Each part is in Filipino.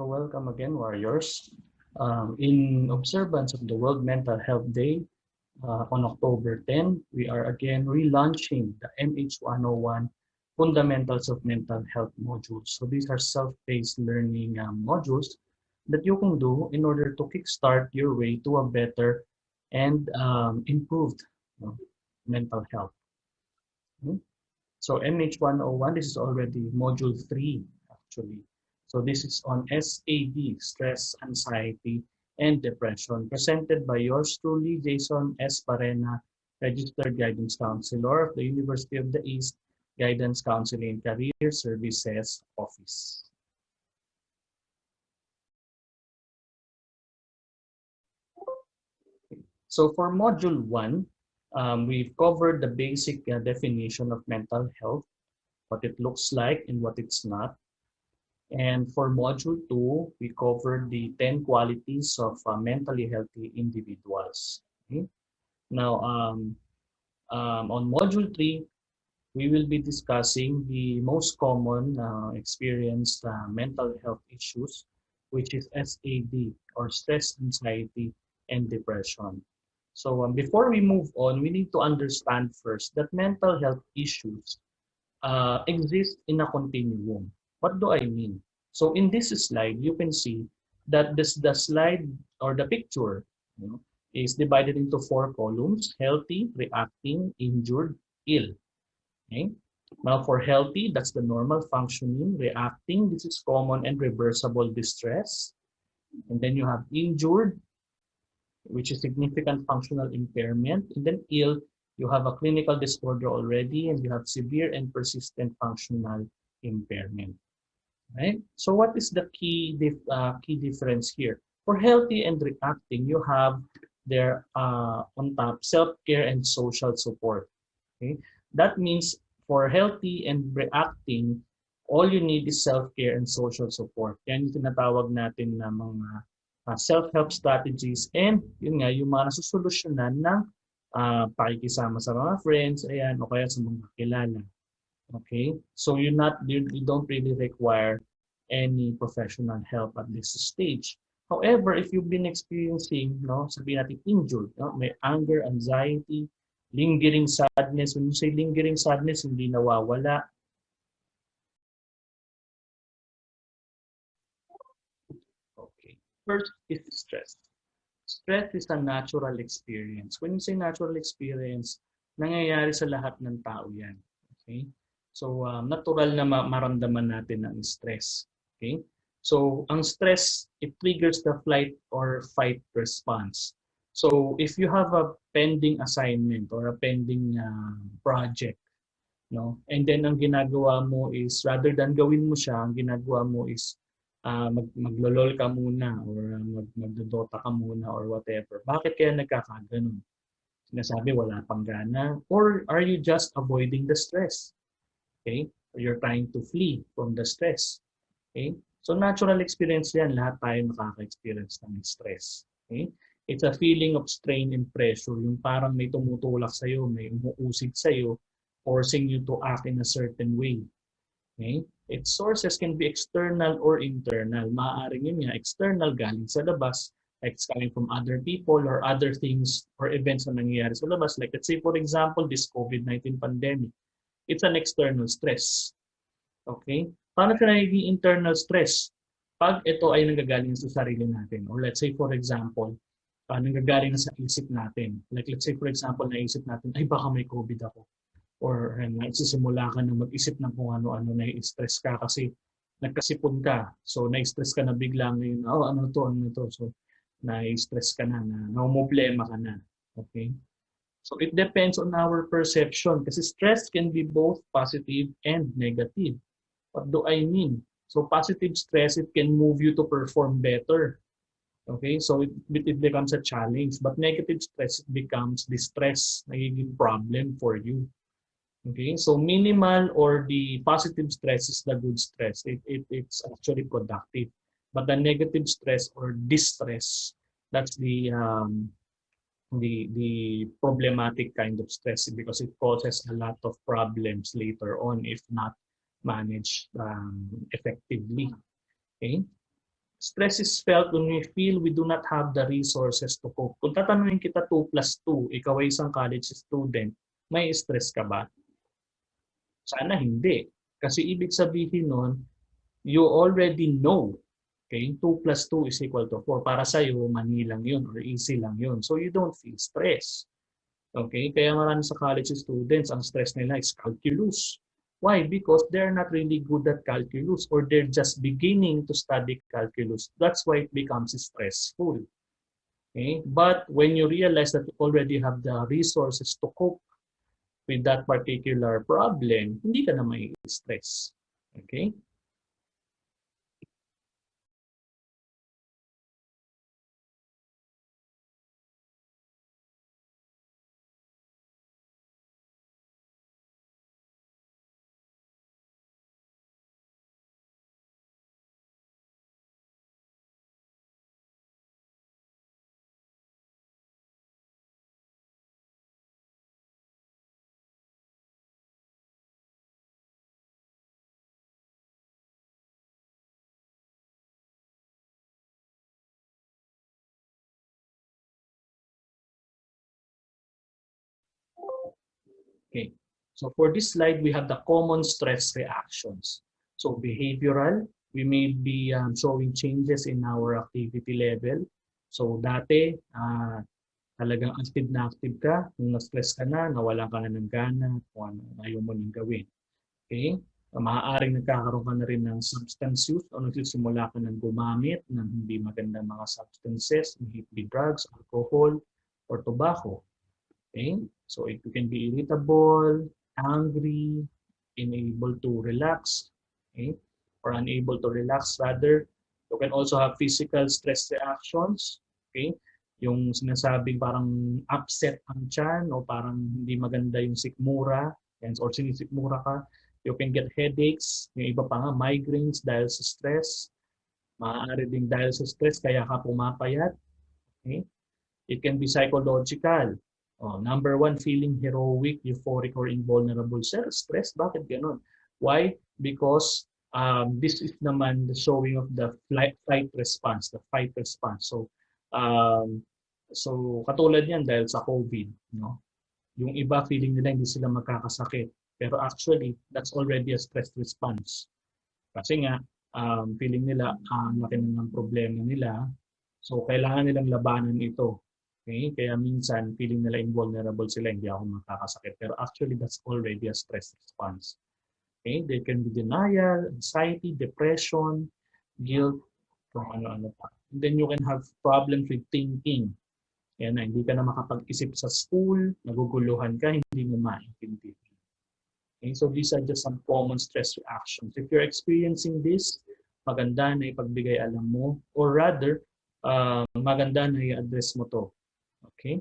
So welcome again, warriors. In observance of the World Mental Health Day on October 10, we are again relaunching the MH101 Fundamentals of Mental Health modules. So these are self-paced learning modules that you can do in order to kickstart your way to a better and improved mental health. Hmm? So MH101, this is already module 3 actually. So this is on SAD, stress, anxiety, and depression, presented by yours truly, Jason S. Parena, Registered Guidance Counselor of the University of the East Guidance Counseling and Career Services Office. So for module 1, we've covered the basic definition of mental health, what it looks like and what it's not. And for module 2, we covered the 10 qualities of mentally healthy individuals. Okay? Now, on module 3, we will be discussing the most common experienced mental health issues, which is SAD, or stress, anxiety, and depression. So before we move on, we need to understand first that mental health issues exist in a continuum. What do I mean? So in this slide, you can see that the slide or the picture, you know, is divided into 4 columns: healthy, reacting, injured, ill. Okay. Now for healthy, that's the normal functioning. Reacting, this is common and reversible distress. And then you have injured, which is significant functional impairment. And then ill, you have a clinical disorder already, and you have severe and persistent functional impairment. Right? So what is the key difference here? For healthy and reacting, you have there on top self-care and social support. Okay? That means for healthy and reacting, all you need is self-care and social support. Yan yung tinatawag natin na mga self-help strategies, and yun nga, yung mga nasusolusyonan ng pakikisama sa mga friends, ayan, o kaya sa mga kilala. Okay? So you don't really require any professional help at this stage. However, if you've been experiencing, sabihin natin injured, may anger, anxiety, lingering sadness. When you say lingering sadness, hindi nawawala. Okay. First is stress. Stress is a natural experience. When you say natural experience, nangyayari sa lahat ng tao yan. Okay? So, natural na maramdaman natin ang stress. Okay? So, ang stress, it triggers the flight or fight response. So, if you have a pending assignment or a pending project, and then ang ginagawa mo is, rather than gawin mo siya, ang ginagawa mo is maglolol ka muna or magdodota ka muna or whatever. Bakit kaya nagkakaganon? Sinasabi wala pang gana, or are you just avoiding the stress? Okay? Or you're trying to flee from the stress. Okay? So natural experience yan. Lahat tayo nakaka-experience ng stress. Okay? It's a feeling of strain and pressure. Yung parang may tumutulak sa'yo, may umuusig sa'yo, forcing you to act in a certain way. Okay? Its sources can be external or internal. Maaaring yun nga, external galing sa labas, like it's coming from other people or other things or events na nangyayari sa labas. Like let's say, for example, this COVID-19 pandemic. It's an external stress. Okay? Paano siya nagiging internal stress? Pag ito ay nanggagaling sa sarili natin. Or let's say, for example, nanggagaling sa isip natin. Like let's say, for example, naisip natin, ay baka may COVID ako. Or nagsisimula ka na mag-isip ng kung ano-ano, na-stress ka kasi nagkasipon ka. So, na-stress ka na bigla ngayon, ano to. So, na-stress ka na namumblema ka na. Okay? So, it depends on our perception kasi stress can be both positive and negative. What do I mean? So, positive stress, it can move you to perform better. Okay? So, it becomes a challenge. But negative stress becomes distress, nagiging problem for you. Okay, so minimal or the positive stress is the good stress. It's actually productive. But the negative stress or distress, that's the problematic kind of stress because it causes a lot of problems later on if not managed effectively. Okay. Stress is felt when we feel we do not have the resources to cope. Kung tatanungin kita 2 plus 2, ikaw ay isang college student, may stress ka ba? Sana hindi. Kasi ibig sabihin nun, you already know, okay, 2 plus 2 is equal to 4. Para sa'yo, mani lang yun or easy lang yun. So you don't feel stress. Okay? Kaya marami sa college students, ang stress nila is calculus. Why? Because they're not really good at calculus or they're just beginning to study calculus. That's why it becomes stressful. Okay? But when you realize that you already have the resources to cope with that particular problem, hindi ka na may stress. Okay? Okay. So for this slide, we have the common stress reactions. So behavioral, we may be showing changes in our activity level. So dati, talagang active ka, kung na-stress ka na, nawalan ka na ng gana, kung ano, ayaw mo nang gawin. Okay? Maaaring nagkakaroon ka na rin ng substance use o nagsisimula ka ng gumamit ng hindi magandang mga substances, be drugs, alcohol, or tobacco. Okay? So it can be irritable, angry, unable to relax, okay? Or unable to relax rather. You can also have physical stress reactions, okay? Yung sinasabing parang upset ang tiyan o parang hindi maganda yung sikmura, or sinisikmura ka. You can get headaches, yung iba pa nga, migraines dahil sa stress. Maaari din dahil sa stress kaya ka pumapayat. Okay? It can be psychological. Number one, feeling heroic, euphoric, or invulnerable. Stress, bakit ganun? Why? Because this is naman the showing of the fight response, the fight response. Um, so katulad yan dahil sa COVID, no? Yung iba feeling nila hindi sila magkakasakit. Pero actually, that's already a stress response. Kasi nga, feeling nila ang laki ng problema nila. So, kailangan nilang labanan ito. Okay? Kaya minsan, feeling nila invulnerable sila, hindi ako makakasakit. Pero actually, that's already a stress response. Okay? There can be denial, anxiety, depression, guilt, kung ano-ano pa. And then you can have problems with thinking. Yan na, hindi ka na makapag-isip sa school, naguguluhan ka, hindi mo maintindihan. Okay, so these are just some common stress reactions. If you're experiencing this, maganda na ipagbigay alam mo, or rather, maganda na i-address mo to. Okay?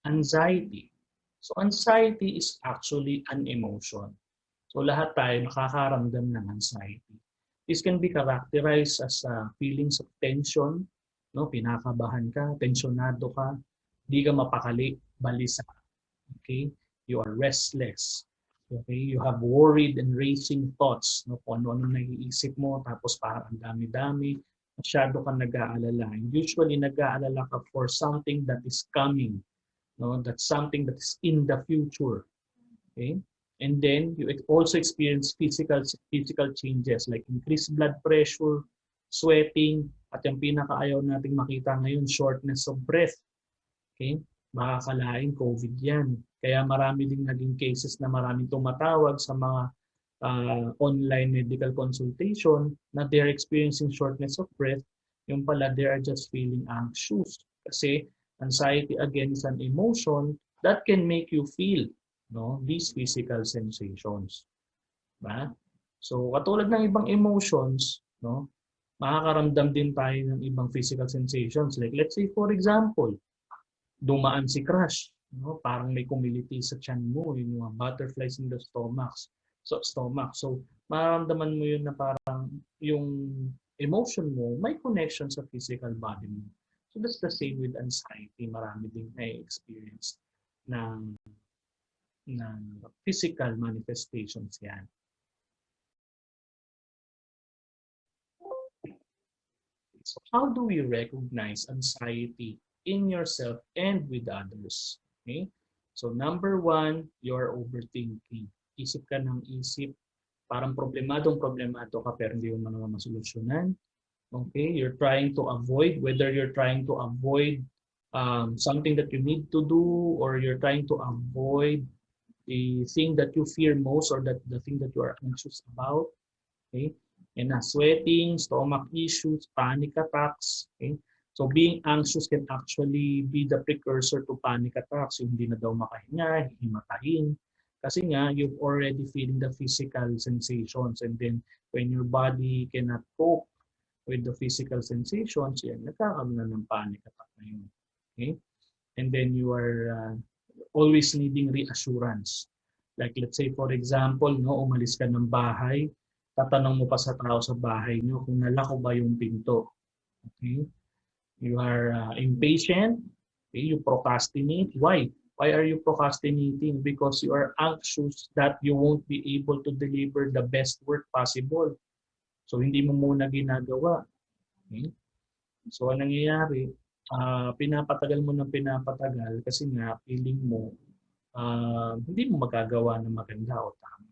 Anxiety. So anxiety is actually an emotion. So lahat tayo nakakaramdam ng anxiety. This can be characterized as feelings of tension, no? Pinakabahan ka, tensionado ka, di ka mapakali, balisa. Okay? You are restless. Okay? You have worried and racing thoughts. No? Kung ano-ano naiisip mo, tapos parang ang dami-dami, masyado ka nag-aalala. And usually, nag-aalala ka for something that is coming. No? That's something that is in the future. Okay? And then, you also experience physical changes like increased blood pressure, sweating, at yung pinakaayaw nating makita ngayon, shortness of breath. Okay? Makakalain, COVID yan. Kaya marami ding naging cases na maraming tumatawag sa mga online medical consultation na they're experiencing shortness of breath. Yung pala, they are just feeling anxious. Kasi anxiety, again, is an emotion that can make you feel these physical sensations. Diba? So, katulad ng ibang emotions, makakaramdam din tayo ng ibang physical sensations. Like, let's say, for example, dumaan si crush. Parang may kumiliti sa tiyan mo, yung mga butterflies in the stomach. So, mararamdaman mo yun na parang yung emotion mo may connection sa physical body mo. So, that's the same with anxiety. Marami din na experience ng na physical manifestations yan. So how do we recognize anxiety in yourself and with others? Okay? So number one, you're overthinking. Isip ka ng isip. Parang problemado ka pero hindi mo naman masolusyonan. Okay? You're trying to avoid, whether you're trying to avoid something that you need to do or you're trying to avoid the thing that you fear most or that the thing that you are anxious about. Okay? And sweating, stomach issues, panic attacks. Okay? So being anxious can actually be the precursor to panic attacks. Yung hindi na daw makahinga, himatayin. Kasi nga, you've already feeling the physical sensations. And then when your body cannot cope with the physical sensations, yan, nagkakaroon na ng panic attack na yun. Okay? And then you are always needing reassurance. Like let's say for example, no, umalis ka ng bahay, tatanong mo pa sa tao sa bahay nyo kung nalako ba yung pinto. Okay? You are impatient. Okay? You procrastinate. Why? Why are you procrastinating? Because you are anxious that you won't be able to deliver the best work possible. So hindi mo muna ginagawa. Okay? So anong nangyayari? Pinapatagal mo ng pinapatagal kasi nga feeling mo hindi mo magagawa ng maganda o tama.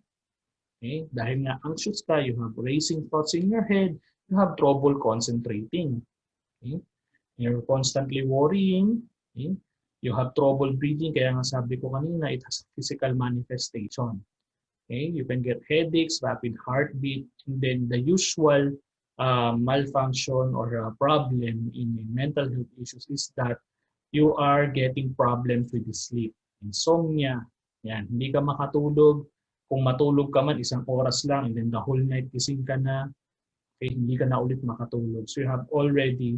Okay? Dahil nga anxious ka, you have racing thoughts in your head, you have trouble concentrating. Okay? You're constantly worrying. Okay? You have trouble breathing, kaya nga sabi ko kanina, it has a physical manifestation. Okay? You can get headaches, rapid heartbeat, and then the usual malfunction or problem in mental health issues is that you are getting problems with the sleep. Insomnia, yan, hindi ka makatulog. Kung matulog ka man, 1 oras lang, and then the whole night gising ka na, okay, hindi ka na ulit makatulog. So you have already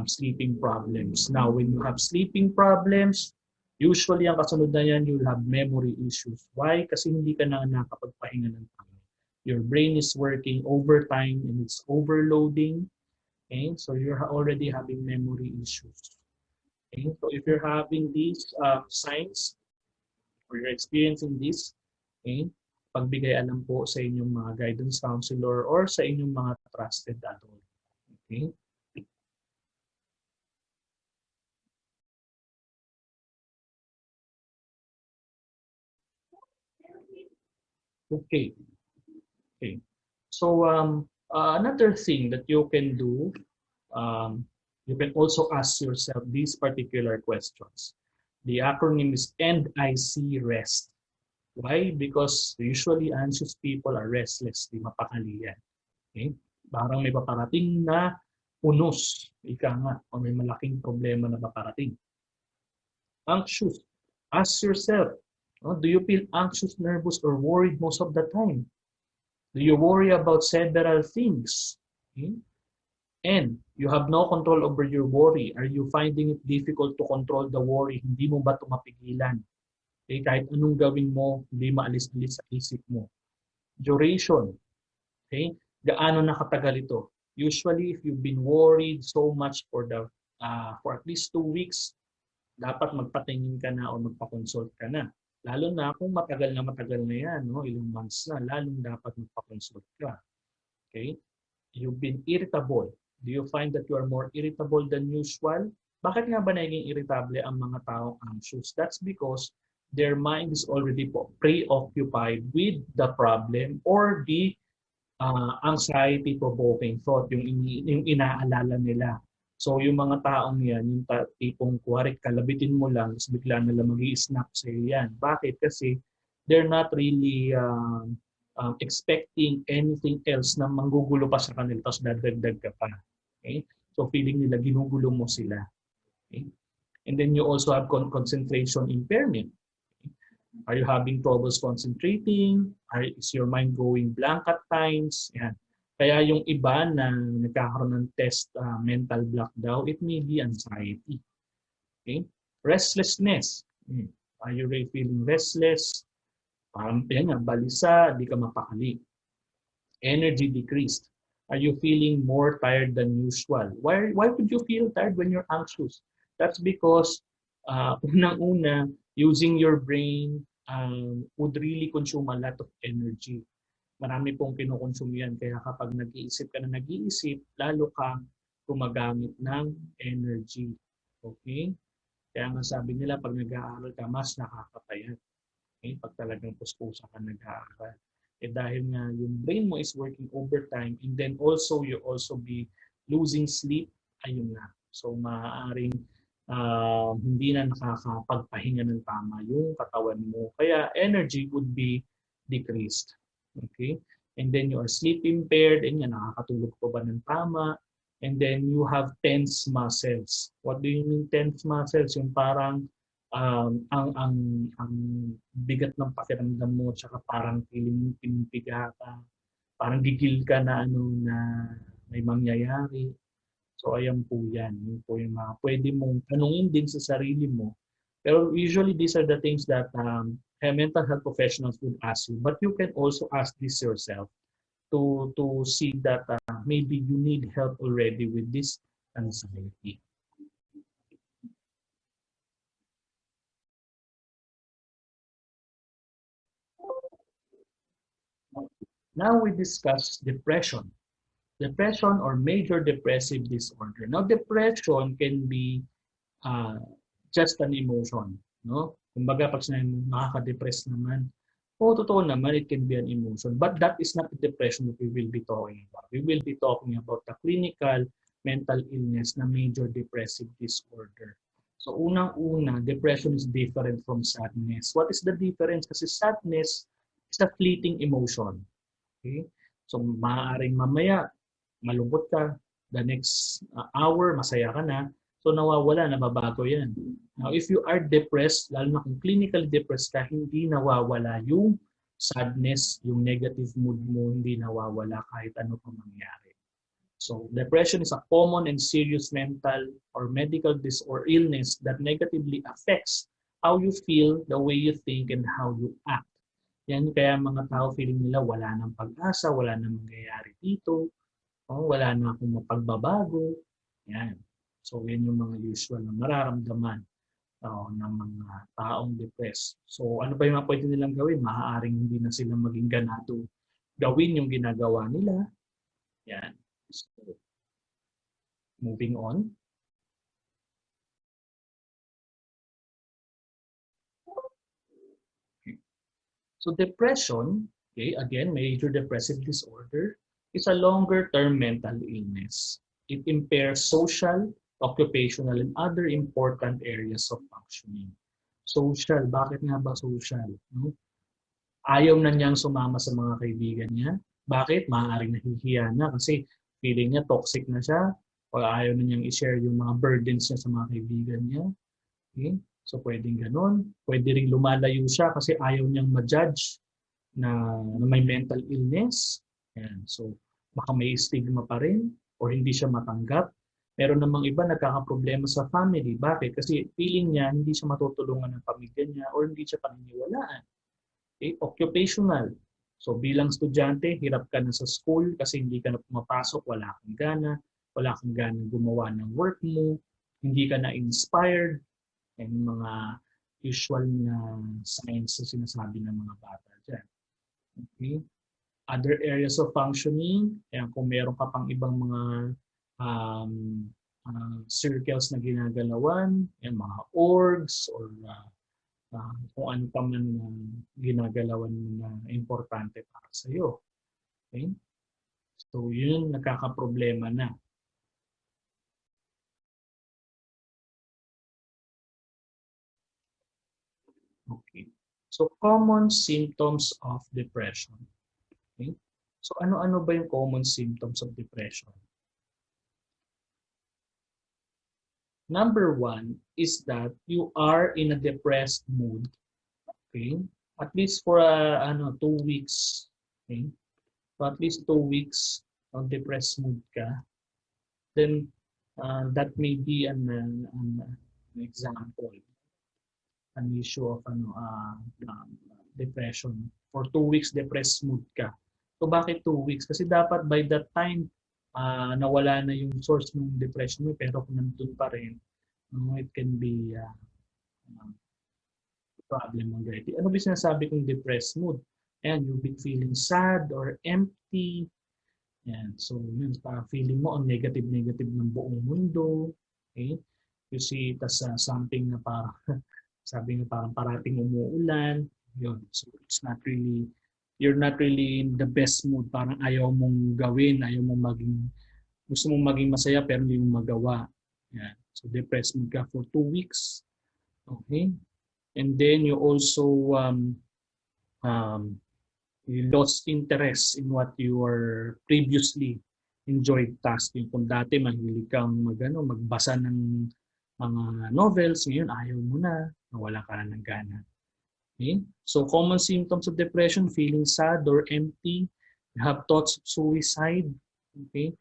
sleeping problems. Now, when you have sleeping problems, usually ang kasunod na yan, you'll have memory issues. Why? Kasi hindi ka na nakapagpahinga ng tama. Your brain is working overtime and it's overloading. Okay? So you're already having memory issues. Okay? So if you're having these signs or you're experiencing this, okay, pagbigay alam po sa inyong mga guidance counselor or sa inyong mga trusted adult. Okay? Okay. Okay. So another thing that you can do, you can also ask yourself these particular questions. The acronym is NIC REST. Why? Because usually anxious people are restless, di mapakali yan. Okay? Parang may paparating na unos, ika nga, o may malaking problema na paparating. Anxious. Ask yourself, do you feel anxious, nervous, or worried most of the time? Do you worry about several things? Okay? And you have no control over your worry. Are you finding it difficult to control the worry? Hindi mo ba ito mapigilan? Okay? Kahit anong gawin mo, hindi maalis-alis sa isip mo. Duration. Okay? Gaano nakatagal ito? Usually, if you've been worried so much for at least 2 weeks, dapat magpatingin ka na o magpa-consult ka na. Lalo na kung matagal na yan, no? Ilang months na, lalong dapat magpa-consult ka. Okay? You've been irritable. Do you find that you are more irritable than usual? Bakit nga ba naging irritable ang mga taong anxious? That's because their mind is already preoccupied with the problem or the anxiety-provoking thought, yung inaalala nila. So yung mga taong yan, yung tipong kuwarit, kalabitin mo lang, tapos bigla nila mag-i-snap sa iyo yan. Bakit? Kasi they're not really expecting anything else na manggugulo pa sa kanila, tapos dadagdag ka pa. Okay? So feeling nila, ginugulo mo sila. Okay? And then you also have concentration impairment. Okay? Are you having troubles concentrating? Is your mind going blank at times? Yan. Kaya yung iba na nagkakaroon ng test mental block daw, it may be anxiety. Okay? Restlessness. Are you really feeling restless? Parang yan nga, balisa, di ka mapakali. Energy decreased. Are you feeling more tired than usual? Why would you feel tired when you're anxious? That's because unang-una, using your brain, would really consume a lot of energy. Marami pong kinukonsume yan. Kaya kapag nag-iisip ka na nag-iisip, lalo kang gumagamit ng energy. Okay? Kaya nga sabi nila, pag nag-aaral ka, mas nakakapayat. Okay? Pag talagang puspusa ka nag-aaral. Dahil nga yung brain mo is working overtime and then also you also be losing sleep, ayun na. So maaaring hindi na nakakapagpahinga ng tama yung katawan mo. Kaya energy would be decreased. Okay? And then you are sleep impaired, and yan, nakakatulog pa ba ng tama? And then you have tense muscles. What do you mean tense muscles? Yung parang ang bigat ng pakiramdam mo, tsaka parang feeling mo pinimpiga ka, parang gigil ka na na may mangyayari. So ayan po yan. Yun po yung mga pwede mong tanungin din sa sarili mo. Pero usually these are the things that mental health professionals would ask you. But you can also ask this yourself to see that maybe you need help already with this anxiety. Now we discuss depression. Depression or major depressive disorder. Now depression can be just an emotion, no? Kumbaga pag sinabi mo nakaka-depress naman, totoo naman, it can be an emotion. But that is not the depression that we will be talking about. We will be talking about the clinical mental illness na major depressive disorder. So unang-una, depression is different from sadness. What is the difference? Kasi sadness is a fleeting emotion. Okay? So maaaring mamaya malungkot ka, the next hour masaya ka na, so nawawala, nababago yan. Now, if you are depressed, lalo na kung clinically depressed ka, hindi nawawala yung sadness, yung negative mood mo, hindi nawawala kahit ano pa mangyari. So, depression is a common and serious mental or medical disorder or illness that negatively affects how you feel, the way you think, and how you act. Yan kaya mga tao feeling nila wala nang pag-asa, wala nang mangyayari dito, wala na akong mapagbabago. Yan. So, yan yung mga usual na mararamdaman ng mga taong depressed. So, ano ba yung mga pwede nilang gawin? Maaaring hindi na sila maging ganado gawin yung ginagawa nila. Yan. So, moving on. Okay. So, depression, okay, again, major depressive disorder, is a longer-term mental illness. It impairs social, occupational, and other important areas of functioning. Social, bakit nga ba social? No? Ayaw na niyang sumama sa mga kaibigan niya. Bakit? Maaaring nahihiya na kasi feeling niya toxic na siya o ayaw na niyang i-share yung mga burdens niya sa mga kaibigan niya. Okay? So pwedeng ganun. Pwede rin lumalayo siya kasi ayaw niyang ma-judge na may mental illness. Ayan. So baka may stigma pa rin o hindi siya matanggap. Meron namang iba nagkakaproblema sa family. Bakit? Kasi feeling niya hindi siya matutulungan ng pamilya niya or hindi siya paniniwalaan. Okay? Occupational. So bilang estudyante, hirap ka na sa school kasi hindi ka na pumapasok, wala kang gana gumawa ng work mo, hindi ka na inspired, and mga usual na signs na sinasabi ng mga bata dyan. Okay? Other areas of functioning, ayan, kung meron ka pang ibang mga circles na ginagalawan, ayan, mga orgs or kung ano pa man ginagalawan na importante para sa iyo. Okay? So, yun nagkakaproblema na. Okay. So, common symptoms of depression. Okay? So, ano-ano ba yung common symptoms of depression? Number one is that you are in a depressed mood. Okay? At least for 2 weeks. Okay? So at least 2 weeks of depressed mood ka. Then that may be an example, an issue of depression. For 2 weeks depressed mood ka. So bakit 2 weeks? Kasi dapat by that time nawala na yung source ng depression mo pero kung nandun pa rin, it can be problem already. Ano ba sinasabi kong depressed mood? Ayan, you'll be feeling sad or empty. Ayan, so yun, parang feeling mo ang negative-negative ng buong mundo. Okay? You see, tas something na parang, sabi nga parang parating umuulan. Yun, so it's not really, you're not really in the best mood. Parang ayaw mong gawin, ayaw mong maging, gusto mong maging masaya pero hindi mo magawa. Yan. So depressed mood ka for 2 weeks. Okay? And then you also um, you lost interest in what you were previously enjoyed tasking. Kung dati mahilig kang magbasa ng mga novels, ngayon ayaw mo na, nawala ka na ng gana. Okay? So common symptoms of depression, feeling sad or empty. You have thoughts of suicide. Okay?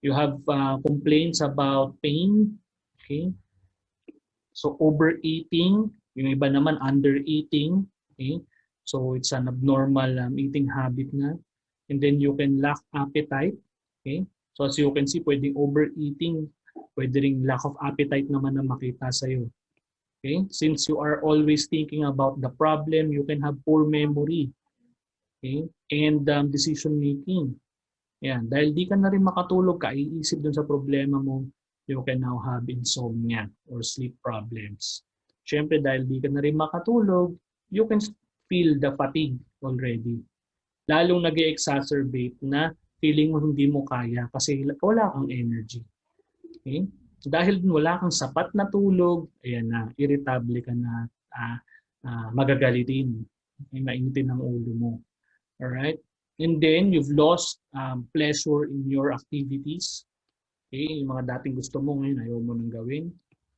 You have complaints about pain. Okay? So overeating, yung iba naman undereating. Okay? So it's an abnormal eating habit na. And then you can lack appetite. Okay? So as you can see, pwedeng overeating, pwede ring lack of appetite naman na makita sa'yo. Okay? Since you are always thinking about the problem, you can have poor memory. Okay? And decision making. Yan. Dahil di ka na rin makatulog, kaiisip dun sa problema mo, you can now have insomnia or sleep problems. Siyempre, dahil di ka na rin makatulog, you can feel the fatigue already. Lalong nag-exacerbate na feeling mo hindi mo kaya kasi wala kang energy. Okay? Dahil wala kang sapat na tulog, ayan na, irritable ka na, magagalitin, mainitin ang ulo mo. Alright? And then, you've lost pleasure in your activities. Okay? Yung mga dating gusto mo ngayon, ayaw mo nang gawin.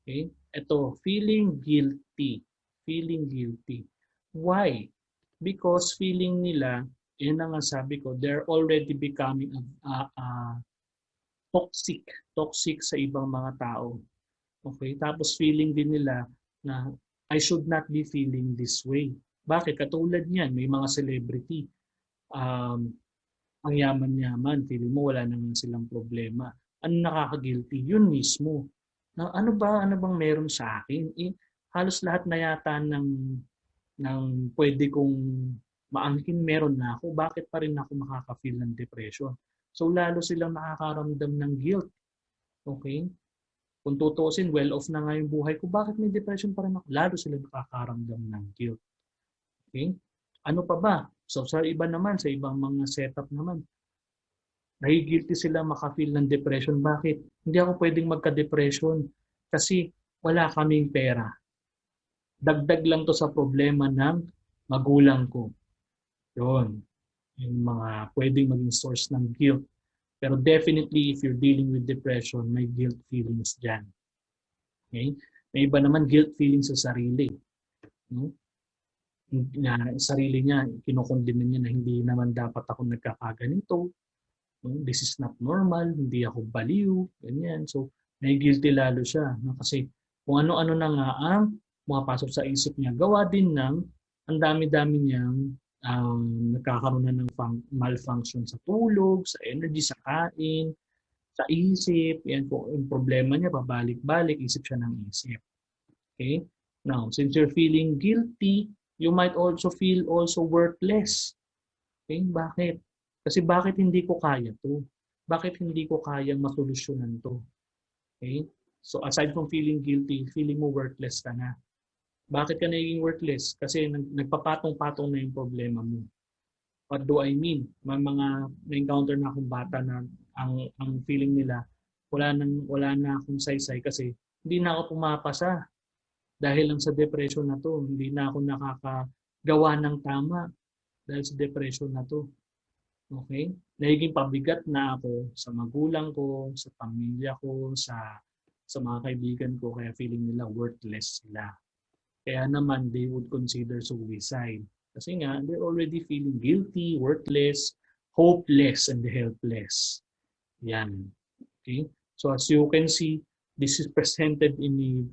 Okay? Ito, feeling guilty. Feeling guilty. Why? Because feeling nila, yun ang sabi ko, they're already becoming toxic. Toxic sa ibang mga tao. Okay? Tapos feeling din nila na I should not be feeling this way. Bakit? Katulad niyan, may mga celebrity. Ang yaman-yaman, feeling mo wala naman silang problema. Ano nakaka-guilty? Yun mismo. Na, ano bang meron sa akin? Halos lahat na yata ng pwede kong maangkin meron na ako. Bakit pa rin ako makaka-feel ng depression? So lalo silang nakakaramdam ng guilt. Okay? Kung tutuusin, well-off na nga yung buhay ko, bakit may depression pa rin ako? Lalo silang nakakaramdam ng guilt. Okay? Ano pa ba? So sa iba naman, sa ibang mga setup naman, nai-guilty sila maka-feel ng depression. Bakit? Hindi ako pwedeng magka-depression kasi wala kaming pera. Dagdag lang to sa problema ng magulang ko. Yun. Yung mga pwedeng maging source ng guilt. Pero definitely, if you're dealing with depression, may guilt feelings dyan. Okay? May iba naman guilt feelings sa sarili. No? Na sarili niya, kinukondemn niya na hindi naman dapat ako nagkakaganito. This is not normal, hindi ako baliw, ganyan. So, may guilty lalo siya. No? Kasi kung ano-ano na nga ang pumapasok sa isip niya, gawa din ng ang dami-dami niyang nagkakaroon na ng malfunction sa tulog, sa energy, sa kain, sa isip. Yan po, yung problema niya, pabalik-balik, isip siya ng isip. Okay? Now, since you're feeling guilty, you might also feel also worthless. Okay? Bakit? Kasi bakit hindi ko kaya to? Bakit hindi ko kayang masolusyonan to? Okay? So aside from feeling guilty, feeling mo worthless ka na. Bakit ka naging worthless? Kasi nagpapatong-patong na yung problema mo. What do I mean? May mga na-encounter na akong bata na ang feeling nila, wala na akong saysay kasi hindi na ako pumapasa. Dahil lang sa depression na to, hindi na ako nakakagawa ng tama dahil sa depression na to. Okay? Nagiging pabigat na ako sa magulang ko, sa pamilya ko, sa mga kaibigan ko, kaya feeling nila worthless sila. Kaya naman, they would consider suicide. Kasi nga, they're already feeling guilty, worthless, hopeless, and helpless. Yan. Okay? So as you can see, this is presented in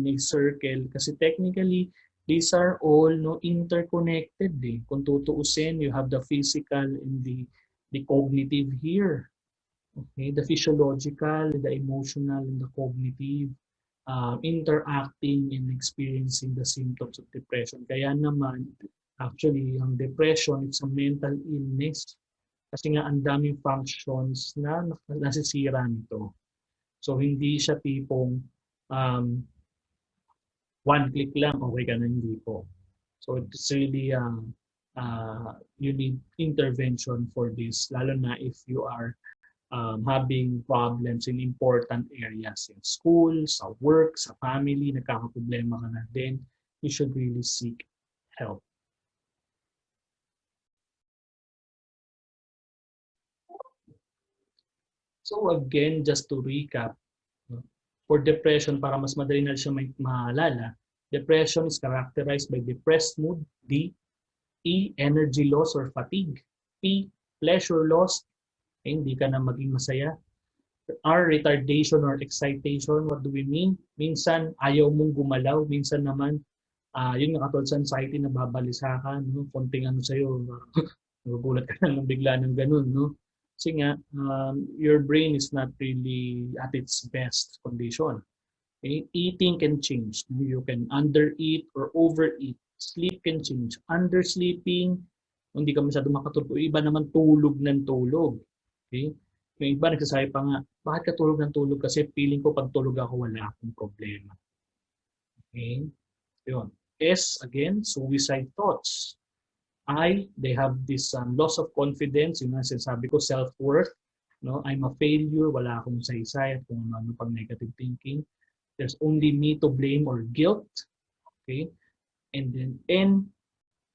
a circle kasi technically, these are all interconnected. Kung tutuusin, you have the physical and the cognitive here. Okay? The physiological, the emotional, and the cognitive. interacting and experiencing the symptoms of depression. Kaya naman, actually, ang depression, it's a mental illness kasi nga ang daming functions na nasisira nito. So, hindi siya tipong one click lang, okay ka na, hindi po. So, it's really, you need intervention for this, lalo na if you are having problems in important areas in school, sa work, sa family, nagkakaproblema ka na din, you should really seek help. So again, just to recap, for depression, para mas madali na siya maalala, depression is characterized by depressed mood, D, E, energy loss or fatigue, P, pleasure loss, hindi ka na maging masaya, R, retardation or excitation. What do we mean? Minsan, ayaw mong gumalaw. Minsan naman, yun nga katulad sa anxiety, nababalisa ka, no? Konting ano sa'yo, nagugulat ka lang bigla ng ganun, no? Kasi nga, your brain is not really at its best condition. Okay? Eating can change. You can undereat or overeat. Sleep can change. Undersleeping, hindi ka masyado makatulog. Iba naman tulog ng tulog. Okay? Yung iba nagsasabi pa nga, bakit ka tulog ng tulog? Kasi feeling ko pag tulog ako, wala akong problema. Okay? Yun. S, again, suicide thoughts. I, they have this loss of confidence, yung sinasabi ko, self-worth. No? I'm a failure, wala akong saysay at kung ano pang negative thinking. There's only me to blame or guilt. Okay? And then N,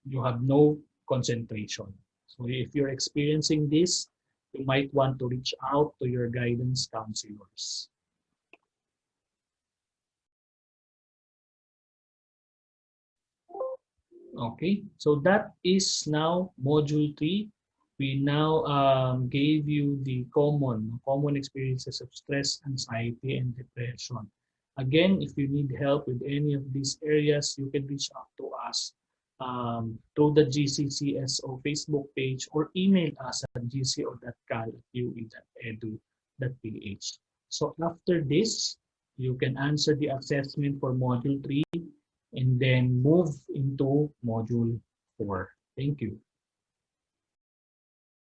you have no concentration. So if you're experiencing this, you might want to reach out to your guidance counselors. Okay, so that is now module 3. We now gave you the common experiences of stress, anxiety, and depression. Again, if you need help with any of these areas, you can reach out to us through the GCCSO Facebook page or email us at gco.cal@ue.edu.ph. So after this, you can answer the assessment for module 3 and then move into module 4. Thank you.